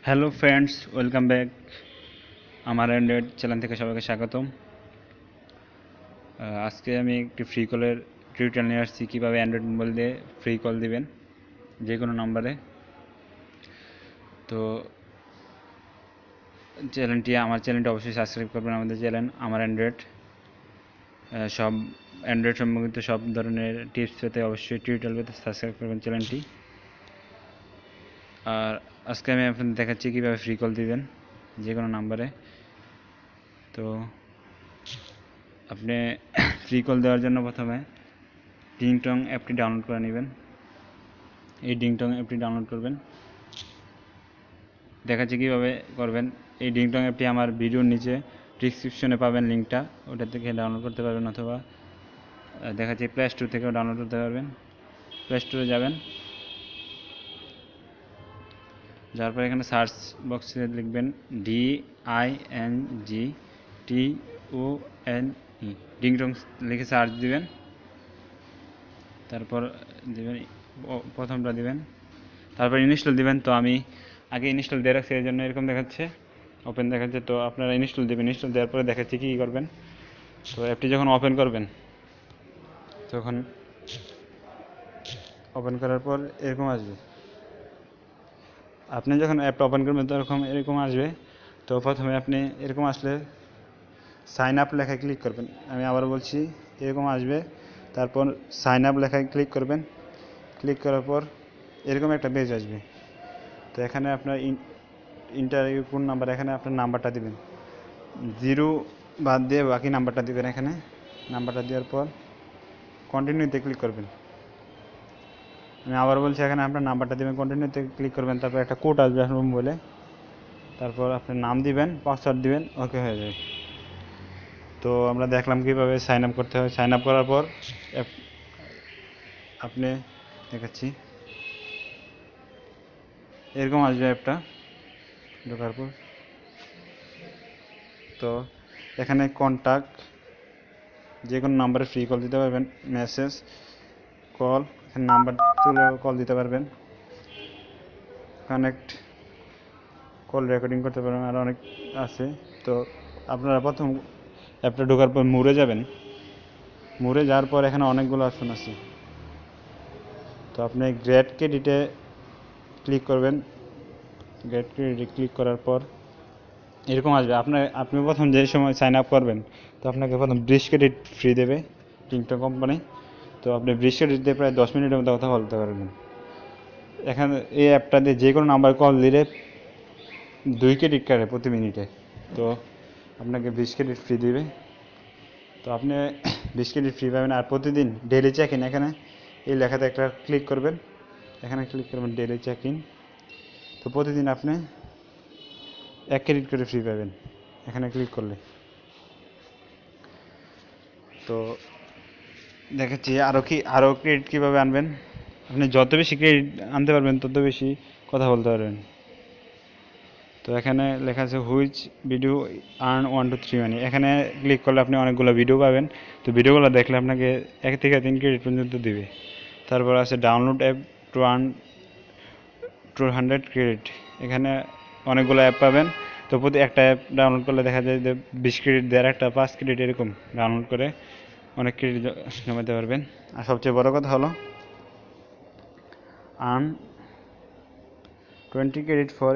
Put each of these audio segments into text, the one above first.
Hello friends, welcome back আমার Android channel থেকে সবাইকে স্বাগতম। আজকে আমি একটি ফ্রি কলের টিউটোরিয়াল নিয়ে আসছি কীভাবে অ্যান্ড্রয়েড মোবাইল দিয়ে ফ্রি কল দিবেন যে কোনো নম্বরে। তো আমার চ্যানেলটি অবশ্যই সাবস্ক্রাইব করবেন। আমাদের চ্যানেল আমার অ্যান্ড্রয়েড সব অ্যান্ড্রয়েড সম্পর্কিত সব ধরনের টিপস পেতে অবশ্যই টিউটোরিয়াল পেতে সাবস্ক্রাইব করবেন চ্যানেলটি। আর আজকে আমি আপনাদের দেখাচ্ছি কীভাবে ফ্রি কল দিবেন যে কোনো নাম্বারে। তো আপনি ফ্রি কল দেওয়ার জন্য প্রথমে ডিংটং অ্যাপটি ডাউনলোড করে নেবেন। এই ডিংটং অ্যাপটি ডাউনলোড করবেন, দেখাচ্ছি কীভাবে করবেন। এই ডিংটং অ্যাপটি আমার ভিডিওর নিচে ডিসক্রিপশনে পাবেন লিঙ্কটা, ওটা থেকে ডাউনলোড করতে পারবেন, অথবা দেখাচ্ছি প্লে স্টোর থেকেও ডাউনলোড করতে পারবেন। প্লে স্টোরে যাবেন, যার পর এখানে সার্চ বক্সে লিখবেন DINGTONE, ডিংটং লিখে সার্চ দিবেন। তারপর দিবেন প্রথমটা দিবেন, তারপর ইনস্টল দিবেন। তো আমি আগে ইনস্টল দিয়ে রাখছি, এই জন্য এরকম দেখাচ্ছে, ওপেন দেখাচ্ছে। তো আপনারা ইনস্টল দেবেন, ইনস্টল দেওয়ার পরে দেখাচ্ছে কী করবেন। তো অ্যাপটি যখন ওপেন করবেন, তখন ওপেন করার পর এরকম আসবে। আপনি যখন অ্যাপটা ওপেন করবেন তখন এরকম আসবে। তো প্রথমে আপনি এরকম আসলে সাইন আপ লেখায় ক্লিক করবেন। আমি আবার বলছি, এরকম আসবে। তারপর সাইন আপ লেখায় ক্লিক করবেন। ক্লিক করার পর এরকম একটা পেজ আসবে। তো এখানে আপনার ইন্টারভিউ কোন নাম্বার, এখানে আপনার নাম্বারটা দিবেন, 0 বাদ দিয়ে বাকি নাম্বারটা দিবেন। এখানে নাম্বারটা দেওয়ার পর কন্টিনিউতে ক্লিক করবেন। আমি আবার বলছি, এখানে আপনার নাম্বারটা দিবেন, কন্টিনিউতে ক্লিক করবেন। তারপর একটা কোড আসবে আপনার মোবাইলে, তারপর আপনার নাম দিবেন, পাসওয়ার্ড দিবেন, ওকে হয়ে যাবে। তো আমরা দেখলাম কীভাবে সাইন আপ করতে হবে। সাইন আপ করার পর আপনি দেখাচ্ছি এরকম আসবে অ্যাপটা ঢোকার পর। তো এখানে কন্ট্যাক্ট যে কোনো নাম্বারে ফ্রি কল দিতে পারবেন, মেসেজ কল, এখানে নাম্বার তুলে কল দিতে পারবেন, কানেক্ট কল রেকর্ডিং করতে পারবেন, আর অনেক আছে। তো আপনারা প্রথম অ্যাপটা ঢোকার পর মুড়ে যাবেন। মুড়ে যাওয়ার পর এখানে অনেকগুলো অপশন আছে। তো আপনি গ্রেড ক্রেডিটে ক্লিক করবেন। গ্রেড ক্রেডিটে ক্লিক করার পর এরকম আসবে। আপনি প্রথম যে সময় সাইন আপ করবেন, তো আপনাকে প্রথম 20 ক্রেডিট ফ্রি দেবে টিংটং কোম্পানি। তো আপনি 20 ক্রেডিট দিয়ে প্রায় 10 মিনিটের মধ্যে কথা বলতে পারবেন। এখানে এই অ্যাপটা দিয়ে যে কোনো নাম্বার কল দিলে 2 ক্রেডিট কাটে প্রতি মিনিটে। তো আপনাকে 20 ক্রেডিট ফ্রি দিবে। তো আপনি 20 ক্রেডিট ফ্রি পাবেন। আর প্রতিদিন ডেইলি চেক ইন, এখানে এই লেখাতে একটা ক্লিক করবেন, এখানে ক্লিক করবেন ডেইলি চেক ইন। তো প্রতিদিন আপনি 1 ক্রেডিট করে ফ্রি পাবেন এখানে ক্লিক করলে। তো দেখাচ্ছি আরও ক্রেডিট কীভাবে আনবেন। আপনি যত বেশি ক্রেডিট আনতে পারবেন তত বেশি কথা বলতে পারবেন। তো এখানে লেখা আছে হুইচ ভিডিও আর্ন 1 to 3 মানি, এখানে ক্লিক করলে আপনি অনেকগুলো ভিডিও পাবেন। তো ভিডিওগুলো দেখলে আপনাকে 1 থেকে 3 ক্রেডিট পর্যন্ত দিবে। তারপর আছে download app to earn 200 credit, এখানে অনেকগুলো অ্যাপ পাবেন। তো প্রতি একটা অ্যাপ ডাউনলোড করলে দেখা যায় যে 20 ক্রেডিট দেওয়ার, একটা 5 ক্রেডিট, এরকম ডাউনলোড করে অনেক ক্রেডিট জমাতে পারবেন। আর সবচেয়ে বড় কথা হলো earn 20 credit for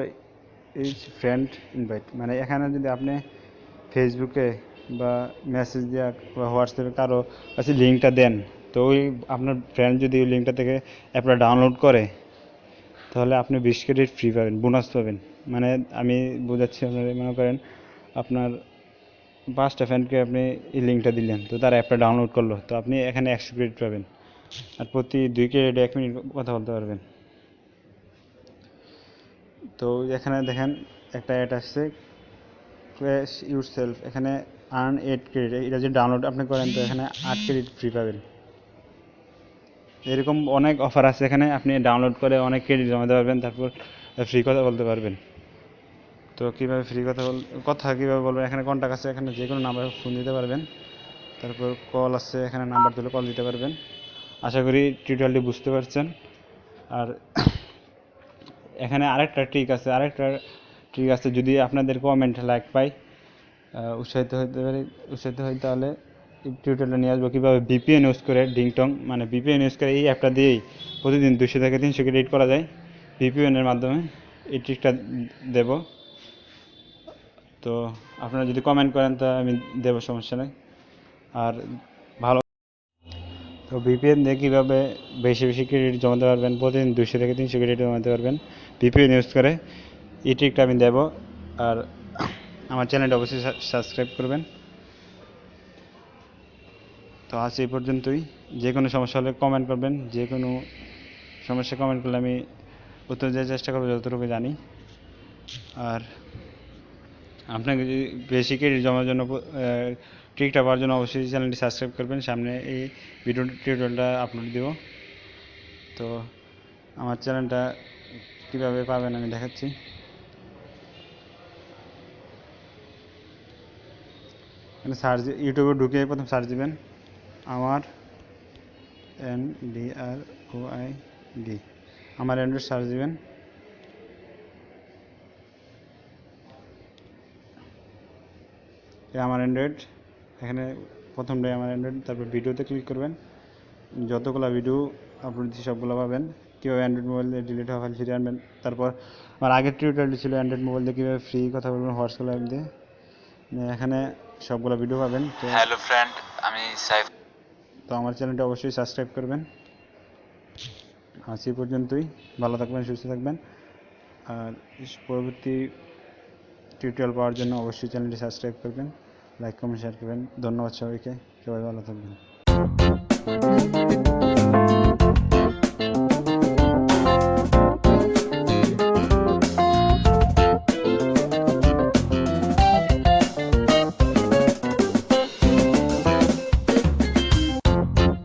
each friend invite, মানে এখানে যদি আপনি ফেসবুকে বা মেসেজ দেওয়া বা হোয়াটসঅ্যাপে কারো কাছে লিঙ্কটা দেন, তো ওই আপনার ফ্রেন্ড যদি ওই লিঙ্কটা থেকে অ্যাপটা ডাউনলোড করে, তাহলে আপনি 20 ক্রেডিট ফ্রি পাবেন, বোনাস পাবেন। মানে আমি বোঝাচ্ছি, আপনারা মনে করেন আপনার 5টা ফ্রেন্ডকে আপনি এই লিঙ্কটা দিলেন, তো তারা অ্যাপটা ডাউনলোড করলো, তো আপনি এখানে 100 ক্রেডিট পাবেন। আর প্রতি 2 ক্রেডিটে 1 মিনিট কথা বলতে পারবেন। তো এখানে দেখেন একটা অ্যাড আসছে ক্র্যাশ ইউর সেলফ, এখানে আর্ন 8 ক্রেডিট, এটা যদি ডাউনলোড আপনি করেন তো এখানে 8 ক্রেডিট ফ্রি পাবেন। এরকম অনেক অফার আছে, এখানে আপনি ডাউনলোড করে অনেক ক্রেডিট জমাতে পারবেন, তারপর ফ্রি কথা বলতে পারবেন। তো কীভাবে ফ্রি কথা কীভাবে বলবেন, এখানে কন্ট্যাক্ট আছে, এখানে যে কোনো নাম্বারে ফোন দিতে পারবেন। তারপর কল আছে, এখানে নাম্বার দিলে কল দিতে পারবেন। আশা করি টিউটোরিয়ালটি বুঝতে পারছেন। আর এখানে আরেকটা ট্রিক আছে, যদি আপনাদের কমেন্ট লাইক পাই, উৎসাহিত হই, তাহলে টিউটোরিয়ালটা নিয়ে আসবো কীভাবে ভিপিএন ইউজ করে ডিংটং, মানে ভিপিএন ইউজ করে এই অ্যাপটা দিয়েই প্রতিদিন 200 থেকে 300 ক্রেডিট করা যায় ভিপিএনের মাধ্যমে। এই ট্রিকটা দেব। তো আপনারা যদি কমেন্ট করেন তা আমি দেবো, সমস্যা নেই। আর ভালো, তো ভিপিএন দিয়ে কীভাবে বেশি বেশি ক্রেডিট জমাতে পারবেন, প্রতিদিন 200 থেকে 300 ক্রেডিট জমাতে পারবেন ভিপিএন ইউজ করে, এই ট্রিকটা আমি দেবো। আর আমার চ্যানেলটা অবশ্যই সাবস্ক্রাইব করবেন। তো আজ এই পর্যন্তই। যে কোনো সমস্যা হলে কমেন্ট করবেন, যে কোনো সমস্যা কমেন্ট করলে আমি উত্তর দেওয়ার চেষ্টা করবো যতটুকু জানি। আর আপনাকে যদি বেশি ক্রেডিট জমার জন্য ট্রিকটা পাওয়ার জন্য অবশ্যই চ্যানেলটি সাবস্ক্রাইব করবেন। সামনে এই ভিডিও টিউটোরিয়ালটা আপলোড দেব। তো আমার চ্যানেলটা কীভাবে পাবেন আমি দেখাচ্ছি। মানে সার্চ, ইউটিউবে ঢুকে প্রথম সার্চ দিবেন আমার NDROID, আমার অ্যান্ড্রয়েড সার্চ দিবেন। আমার অ্যান্ড্রয়েড, এখানে প্রথমটাই আমার অ্যান্ড্রয়েড, তারপর ভিডিওতে ক্লিক করবেন। যতগুলো ভিডিও আপলোড দিচ্ছি সবগুলো পাবেন। কীভাবে অ্যান্ড্রয়েড মোবাইল দিয়ে ডিলিট হওয়া ফাইল ফিরিয়ে আনবেন। তারপর আমার আগের টিউটোরিয়ালটি ছিল অ্যান্ড্রয়েড মোবাইল দিয়ে কীভাবে ফ্রি কথা বলবেন হোয়াটসঅ্যাপ অ্যাপ দিয়ে, এখানে সবগুলো ভিডিও পাবেন। তো হ্যালো ফ্রেন্ড, আমি সাইফ। তো আমার চ্যানেলটা অবশ্যই সাবস্ক্রাইব করবেন। আজ এই পর্যন্তই। ভালো থাকবেন, সুস্থ থাকবেন। আর পরবর্তী টিউটোরিয়াল পাওয়ার জন্য অবশ্যই চ্যানেলটি সাবস্ক্রাইব করবেন, লাইক কমেন্ট শেয়ার করবেন। ধন্যবাদ সবাইকে, সবাই ভালো থাকবেন।